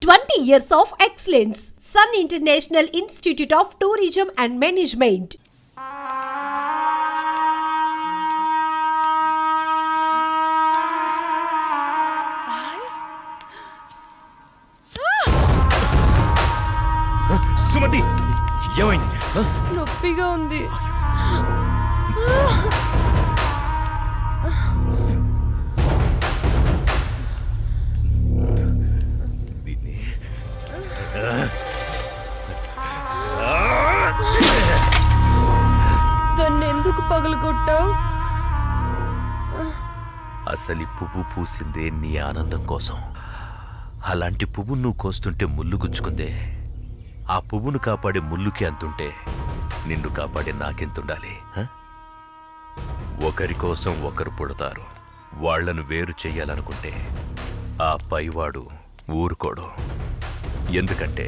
20 years of excellence. Sun International Institute of Tourism and Management. Sumathi ఏమైంది? నొప్పిగా ఉంది. దాన్ని ఎందుకు పగలగొట్టావు? అసలు పువ్వు పూసిందే నీ ఆనందం కోసం. అలాంటి పువ్వు నువ్వు కోస్తుంటే ముళ్ళు గుచ్చుకుందే. ఆ పువ్వును కాపాడే ముళ్ళుకి అంతుంటే నిన్ను కాపాడే నాకెంతుండాలి? ఒకరి కోసం ఒకరు పుడతారు. వాళ్లను వేరు చెయ్యాలనుకుంటే ఆ పైవాడు ఊరుకోడు. ఎందుకంటే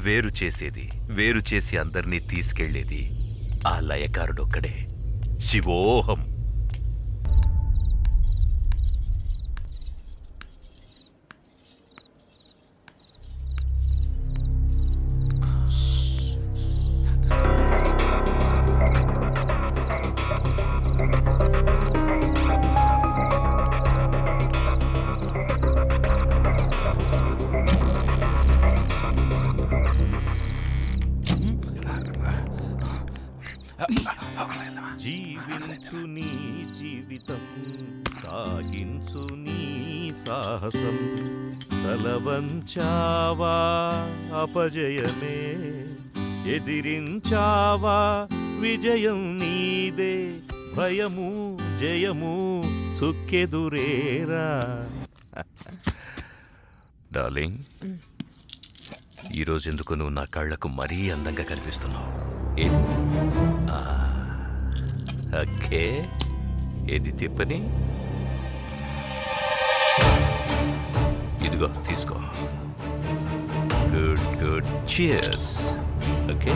వేరు చేసి అందరినీ తీసుకెళ్లేది ఆ లయకారుడొక్కడే. శివోహం. జీవించు నీ జీవితం, సాగించు నీ సాహసం. తలవంచావా అపజయమే, ఎదిరించావా విజయం నీదే. భయము జయము చుక్కెదురేరా. డార్లింగ్, ఈరోజు ఎందుకు నువ్వు నా కళ్ళకు మరీ అందంగా కనిపిస్తున్నావు? ఓకే, ఏది తిప్పని? ఇదిగో తీసుకో. Good good, cheers. ఓకే,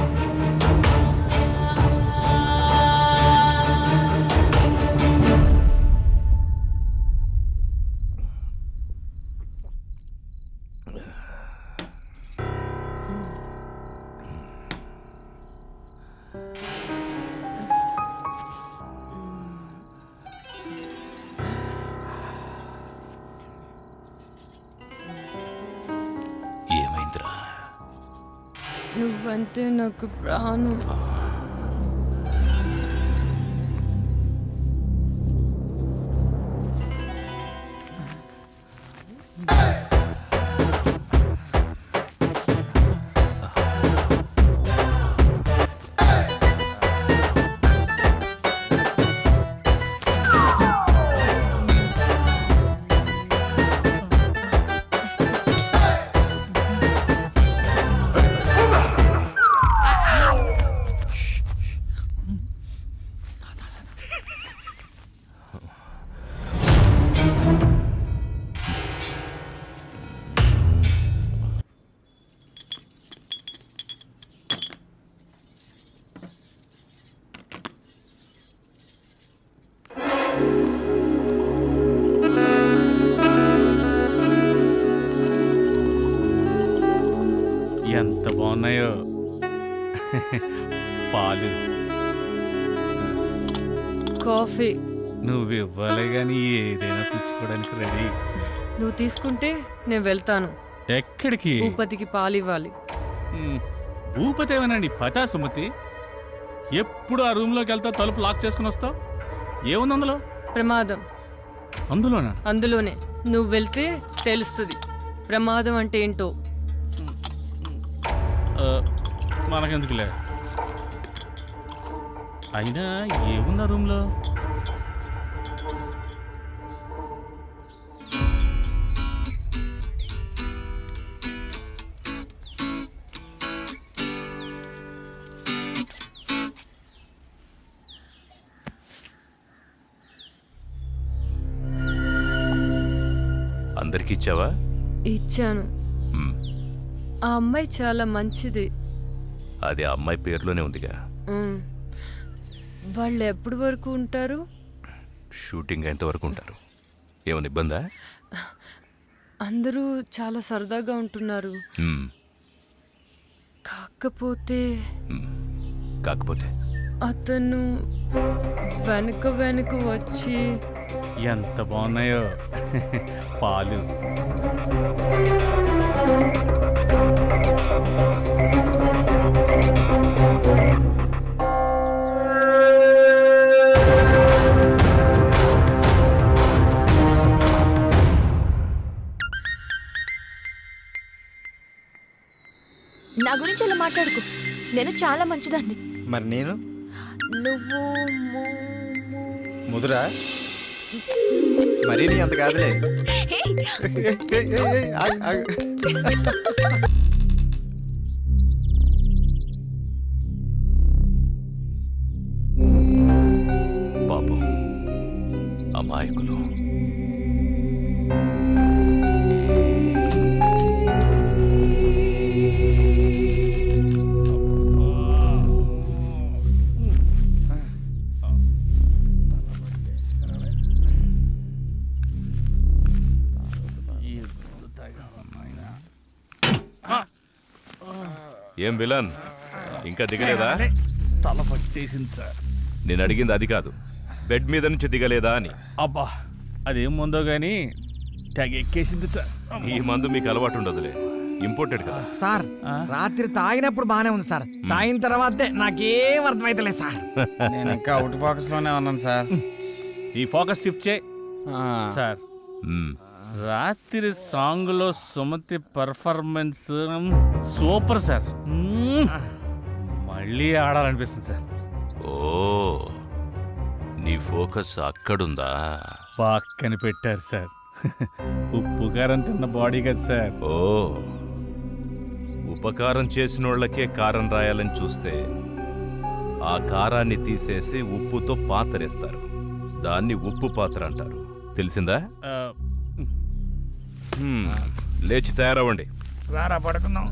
ఏమైందిరా? నువ్వంటే నాకు ప్రాణం. ఎంత బాగున్నాయో పాలు. కాఫీ నువ్వు ఇవ్వాలి కానీ ఏదైనా పుచ్చుకోవడానికి రెడీ. నువ్వు తీసుకుంటే నేను వెళ్తాను. ఎక్కడికి? భూపతికి పాలు ఇవ్వాలి. భూపతి ఏమనండి పటా సుమతి. ఎప్పుడు ఆ రూమ్లోకి వెళ్తావు, తలుపు లాక్ చేసుకుని వస్తావు. ఏముంది అందులో? ప్రమాదం. అందులోనా? అందులోనే. నువ్వు వెళ్తే తెలుస్తుంది ప్రమాదం అంటే ఏంటో. మనకెందుకులే. అయినా ఏముంది ఆ రూమ్లో? అందరికి ఇచ్చావా? ఇచ్చాను. ఆ అమ్మాయి చాలా మంచిది. అది ఆ అమ్మాయి పేరులోనే ఉందిగా. వాళ్ళు ఎప్పటి వరకు ఉంటారు? షూటింగ్ ఎంతవరకు ఉంటారు? ఏమైనా ఇబ్బందా? అందరూ చాలా సరదాగా ఉంటున్నారు. హ్మ్, కాకపోతే హ్మ్. కాకపోతే అతను వెనక వెనక వచ్చి ఎంత బాగున్నాయో పాలు. నా గురించి అలా మాట్లాడుకో. నేను చాలా మంచిదాన్ని. మరి నేను నువ్వు ముదురా మరీ నీ అంత కాదులే. హే, ఆగు, ఆగు. పాపం అమాయకులు. ఏం విలన్ ఇంకా దిగలేదా? తల పట్టేసింది సార్. నేను అడిగింది అది కాదు, బెడ్ మీద నుంచి దిగలేదా అని. అబ్బా అదేం ముందో గానీ తెగ ఎక్కేసింది సార్. ఈ మందు మీకు అలవాటు ఉండదులే, ఇంపోర్టెడ్ కదా. సార్ రాత్రి తాగినప్పుడు బానే ఉంది సార్, తాగిన తర్వాతే నాకేం అర్థమైతలేదు సార్. నేను ఇంకా అవుట్ ఫోకస్ లోనే ఉన్నాను సార్. ఈ ఫోకస్ షిఫ్ట్ చేయి సార్. మ్మ్. రాత్రి సాంగ్ లో సుమతి పర్ఫార్మెన్స్ సూపర్ సార్. మళ్ళీ ఆడాలనిపిస్తుంది సార్. ఓ, నీ ఫోకస్ అక్కడుందా? పక్కన పెట్టారు సార్. ఉప్పు కారం తిన్న బాడీ కదా సార్. ఓ, ఉపకారం చేసినోళ్లకే కారం రాయాలని చూస్తే ఆ కారాన్ని తీసేసి ఉప్పుతో పాతరేస్తారు. దాన్ని ఉప్పు పాత్ర అంటారు. తెలిసిందా? ఆ, హ్మ్, లేచి తయారవ్వండి. రారా పడుకుందాం.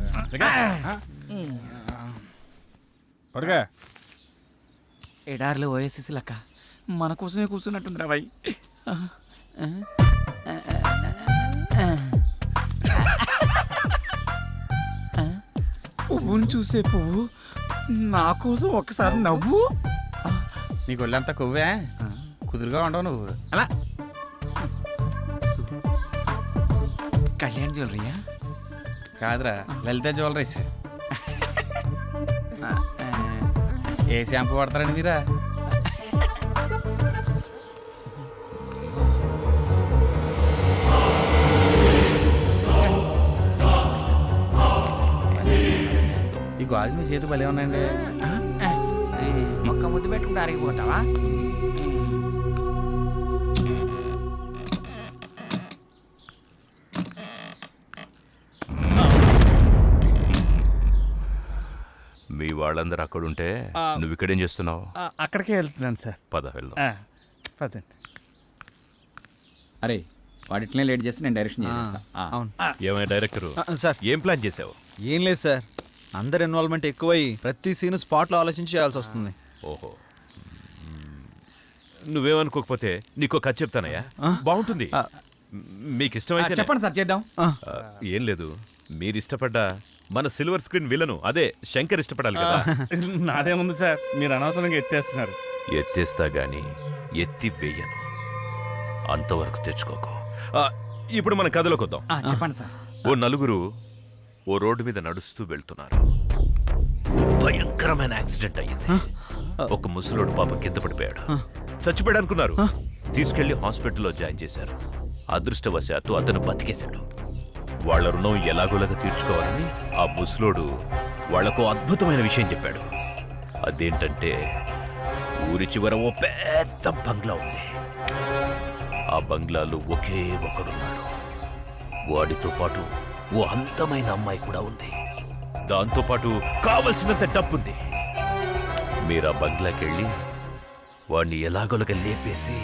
త్వరగా. ఎడార్లో ఓఎస్ఎస్ లక్క మన కోసమే కూర్చున్నట్టుంది రా బాయ్. పువ్వును చూసే పువ్వు నా కోసం ఒక్కసారి నవ్వు. నీకు ఒళ్ళంతా కొవ్వే, కుదురుగా ఉండవు నువ్వు. అలా కళ్యాణ్ జ్యువెలరీయా? కాదురా, లలిత జ్యువెలరీస్. ఏ షాంపూ వాడతారండి మీరా? ఈ గాజు మీ చేతి భలే ఉన్నాయండి. ఒక్క ముద్దు పెట్టుకుంటే అరిగిపోతావా? మీ వాళ్ళందరూ అక్కడుంటే నువ్వు ఇక్కడేం చేస్తున్నావు? అక్కడికే వెళ్తున్నాను సార్. పద వెళ్దాం. పదండి. అరే వాడిట్లనే లేట్ చేస్తే నేను డైరెక్షన్ చేస్తా. అవును ఏమైనా డైరెక్టరు సార్. ఏం ప్లాన్ చేసావు? ఏం లేదు సార్, అందరు ఇన్వాల్వ్మెంట్ ఎక్కువై ప్రతి సీన్ స్పాట్లో ఆలోచించి చేయాల్సి వస్తుంది. ఓహో, నువ్వేమనుకోకపోతే నీకో కథ చెప్తానయ్యా, బాగుంటుంది. మీకు ఇష్టమైతే చెప్పండి సార్ చేద్దాం. ఏం లేదు, మీరు ఇష్టపడ్డ మన సిల్వర్ స్క్రీన్ విలను అదే శంకర్ ఇష్టపడాలి కదా. నాదేముంది సార్, మీరు అనవసరంగా ఎత్తేస్తున్నారు. ఎత్తేస్తా గాని ఎత్తి వేయను, అంతవరకు తెచ్చుకోకు. ఇప్పుడు మన కథలోకి వద్దాం. చెప్పండి సార్. ఓ నలుగురు ఓ రోడ్డు మీద నడుస్తూ వెళ్తున్నారు. భయంకరమైన యాక్సిడెంట్ అయ్యింది. ఒక ముసలోడు పాపం కింద పడిపోయాడు. చచ్చిపోయాడు అనుకున్నారు. తీసుకెళ్లి హాస్పిటల్లో జాయిన్ చేశారు. అదృష్టవశాత్తు అతను బతికేశాడు. వాళ్ల రుణం ఎలాగోలాగా తీర్చుకోవాలని ఆ ముసలోడు వాళ్లకు అద్భుతమైన విషయం చెప్పాడు. అదేంటంటే ఊరి చివర ఓ పెద్ద బంగ్లా ఉంది. ఆ బంగ్లాలో ఒకే ఒకడున్నాడు. వాడితో పాటు ఓ అందమైన అమ్మాయి కూడా ఉంది. దాంతోపాటు కావలసినంత డబ్బుంది. మీరు ఆ బంగ్లాకెళ్ళి వాడిని ఎలాగోలాగా లేపేసి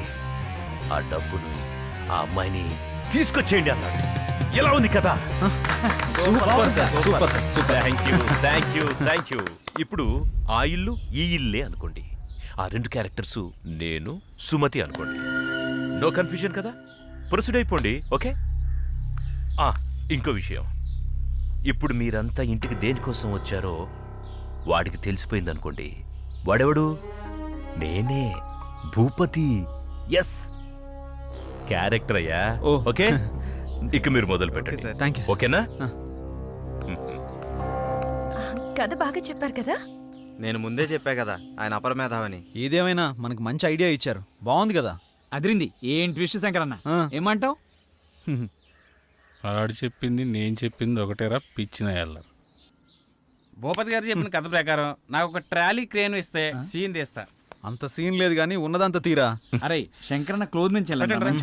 ఆ డబ్బును ఆ అమ్మాయిని తీసుకొచ్చేయండి అన్నాడు. ఎలా ఉంది కదా? Super sir, super sir, super. Thank you. ఇప్పుడు ఆ ఇల్లు ఈ ఇల్లే అనుకోండి. ఆ రెండు క్యారెక్టర్స్ నేను సుమతి అనుకోండి. నో కన్ఫ్యూజన్ కదా? ప్రొసీడ్ అయిపోండి. ఓకే, ఇంకో విషయం, ఇప్పుడు మీరంతా ఇంటికి దేనికోసం వచ్చారో వాడికి తెలిసిపోయిందనుకోండి. వాడెవడు? నేనే, భూపతి. ఎస్, క్యారెక్టర్ అయ్యా. ఓకే, ఇక మీరు మొదలు పెట్టండి. Thank you. ఓకేనా? కథ బాగా చెప్పారు కదా. నేను ముందే చెప్పా కదా ఆయన అపరమేధావని. ఏదేమైనా మనకు మంచి ఐడియా ఇచ్చారు, బాగుంది కదా. అదిరింది. ఏం ట్విస్ట్ శంకరన్న, ఏమంటావు? ఆడు చెప్పింది నేను చెప్పింది ఒకటేరా పిచ్చిన ఎల్లరు. భూపతి గారు చెప్పిన కథ ప్రకారం నాకు ఒక ట్రాలీ క్రేన్ ఇస్తే సీన్ తీస్తా. అంత సీన్ లేదు కానీ ఉన్నదంత తీరా. అరే శంకరన్న క్లోజ్ నుంచి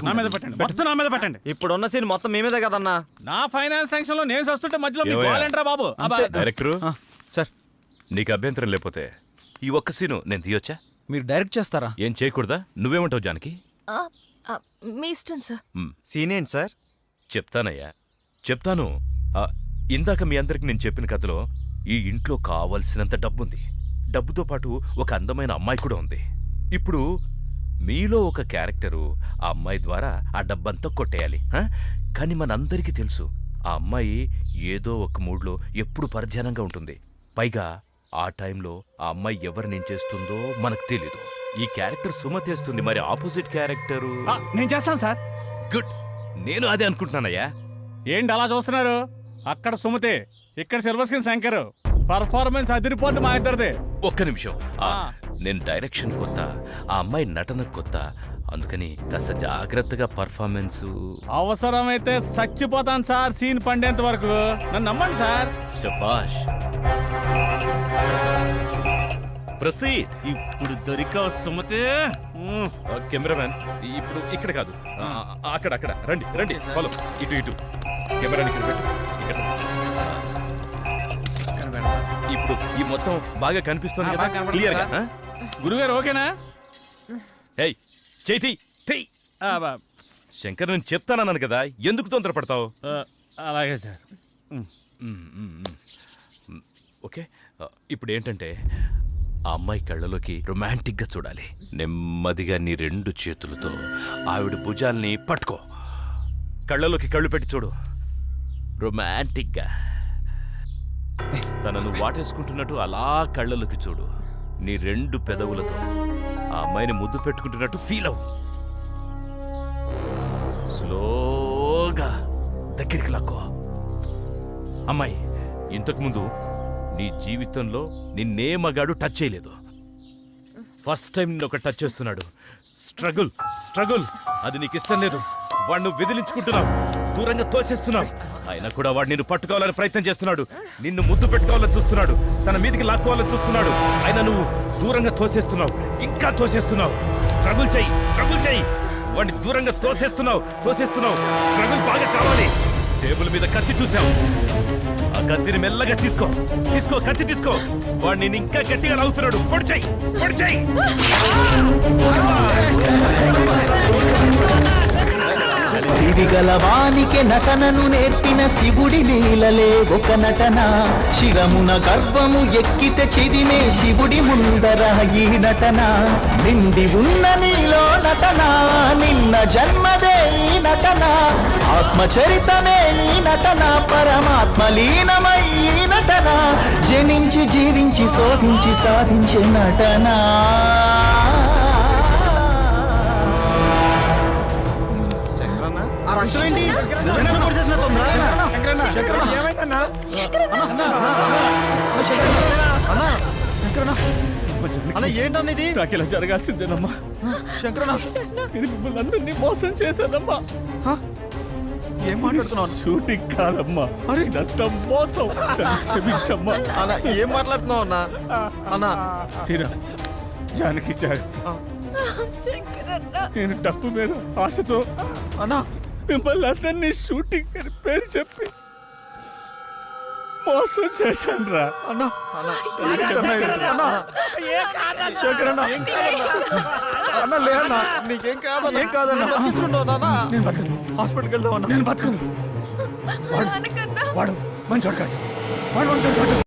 నా మీద పెట్టండి, మొత్తం నా మీద పెట్టండి. ఇప్పుడున్న సీన్ మొత్తం మీ మీదే కదన్నా. నా ఫైనాన్స్ శాంక్షన్ లో నేను వస్తుంటే మధ్యలో మీకు ఏవయ్యా? కావాలంటారా బాబు? డైరెక్టరు, సార్ నీకు అభ్యంతరం లేకపోతే ఈ ఒక్క సీను నేను తీయొచ్చా? మీరు డైరెక్ట్ చేస్తారా? ఏం చేయకూడదా? నువ్వేమంటావు జానకి? ఆ, ఆ, మీ ఇష్టం సార్. సీన్ ఏంటి సార్? చెప్తానయ్యా, చెప్తాను. ఇందాక మీ అందరికి నేను చెప్పిన కథలో ఈ ఇంట్లో కావలసినంత డబ్బుంది. డబ్బుతో పాటు ఒక అందమైన అమ్మాయి కూడా ఉంది. ఇప్పుడు మీలో ఒక క్యారెక్టరు ఆ అమ్మాయి ద్వారా ఆ డబ్బంతా కొట్టేయాలి. కానీ మనందరికీ తెలుసు ఆ అమ్మాయి ఏదో ఒక మూడ్లో ఎప్పుడు పరధ్యానంగా ఉంటుంది. పైగా ఆ టైంలో ఆ అమ్మాయి ఎవరినేం చేస్తుందో మనకు తెలీదు. ఈ క్యారెక్టర్ సుమతేస్తుంది, మరి ఆపోజిట్ క్యారెక్టరు నేను చేస్తాను సార్. గుడ్, నేను అదే అనుకుంటున్నానయ్యా. ఏంటి అలా చూస్తున్నారు? అక్కడ సుమతే, ఇక్కడ సిల్వర్ స్క్రీన్ శంకర్. పర్ఫార్మెన్స్ అదిరిపోద్ది మా ఇద్దరిది. ఒక్క నిమిషం, నేను డైరెక్షన్ కొత్త, ఆ అమ్మాయి నటన కొత్త, అందుకని కాస్త జాగ్రత్తగా పర్ఫార్మెన్స్. అవసరమైతే చచ్చిపోతాను సార్ సీన్ పండేంత వరకు. నన్ను నమ్మండి సార్. శబాష్, ప్రొసీడ్. ఇప్పుడు దొరికావు సుమతే. కెమెరామ్యాన్, ఇప్పుడు ఇక్కడ కాదు, అక్కడ అక్కడ రండి రండి, ఫాలో. ఇటు ఇటు కెమెరా ఇక్కడ పెట్టు. ఇక్కడ ఇప్పుడు ఈ మొత్తం బాగా కనిపిస్తుంది కదా, క్లియర్ గా? గురుగారు ఓకేనా? ఏయ్ చేతి తెయ్. శంకర్, నేను చెప్తానన్నాను కదా, ఎందుకు తొందరపడతావు? అలాగే సార్. ఓకే, ఇప్పుడు ఏంటంటే ఆ అమ్మాయి కళ్ళలోకి రొమాంటిక్గా చూడాలి. నెమ్మదిగా నీ 2 చేతులతో ఆవిడ భుజాల్ని పట్టుకో, కళ్ళలోకి కళ్ళు పెట్టి చూడు, రొమాంటిక్గా. తనను వాటేసుకుంటున్నట్టు అలా కళ్ళలోకి చూడు. నీ 2 పెదవులతో ఆ అమ్మాయిని ముద్దు పెట్టుకుంటున్నట్టు ఫీల్ అవు. స్లోగా దగ్గరికి లాక్కో. అమ్మాయి, ఇంతకుముందు నీ జీవితంలో నిన్నే మగాడు టచ్ చేయలేదు. ఫస్ట్ టైం నిన్ను ఒక టచ్ చేస్తున్నాడు. స్ట్రగుల్ స్ట్రగుల్, అది నీకు ఇష్టం లేదు. వాడిని విదిలించుకుంటున్నావు, దూరంగా తోసేస్తున్నావు. అయినా కూడా వాడు నిన్ను పట్టుకోవాలని ప్రయత్నం చేస్తున్నాడు, నిన్ను ముద్దు పెట్టుకోవాలని చూస్తున్నాడు, తన మీదికి లాక్కోవాలని చూస్తున్నాడు. అయినా నువ్వు దూరంగా తోసేస్తున్నావు, ఇంకా తోసేస్తున్నావు. స్ట్రగుల్ చెయ్యి, స్ట్రగుల్ చెయ్యి. వాడిని దూరంగా తోసేస్తున్నావు, తోసేస్తున్నావు. స్ట్రగుల్ బాగా కావాలి. టేబుల్ మీద కత్తి చూసావు, ఆ కత్తిని మెల్లగా తీసుకో, తీసుకో, కత్తి తీసుకో. వాడిని ఇంకా గట్టిగా లాగుతున్నాడు. పొడి చెయ్యి, పొడి చెయ్యి. సిరిగలవానికి నటనను నేర్పిన శివుడి లీలలే ఒక నటన. శిరమున గర్వము ఎక్కితే చిదిమే శివుడి ముందర ఈ నటన. నిండి ఉన్న నీలో నటన, నిన్న జన్మదే ఈ నటన. ఆత్మచరితమే ఈ నటన, పరమాత్మ లీనమై ఈ నటన. జనించి జీవించి శోధించి సాధించే నటన. ఏంటన్నది? నాకు ఇలా జరగాల్సిందేనమ్మా. నేను మిమ్మల్ని అందరినీ మోసం చేశానమ్మా. ఏం మాట్లాడుతున్నావు? షూటింగ్ కాదమ్మా, ఇదంతా మోసం. క్షమించమ్మా. అన్నా ఏం మాట్లాడుతున్నావు అన్నా? అన్నా జానకి నేను డబ్బు మీద ఆశతో అన్నా మిమ్మల్ని అందరినీ షూటింగ్ అని పేరు చెప్పి మోసం చేశాను రా. అన్నా నీకేం కాదన్నా? ఏం కాదన్నా? హాస్పిటల్కి వెళ్దాం అన్నా. నేను బతుకును. వాడు మంచోడు కాదు, వాడు మంచోడు కాదు.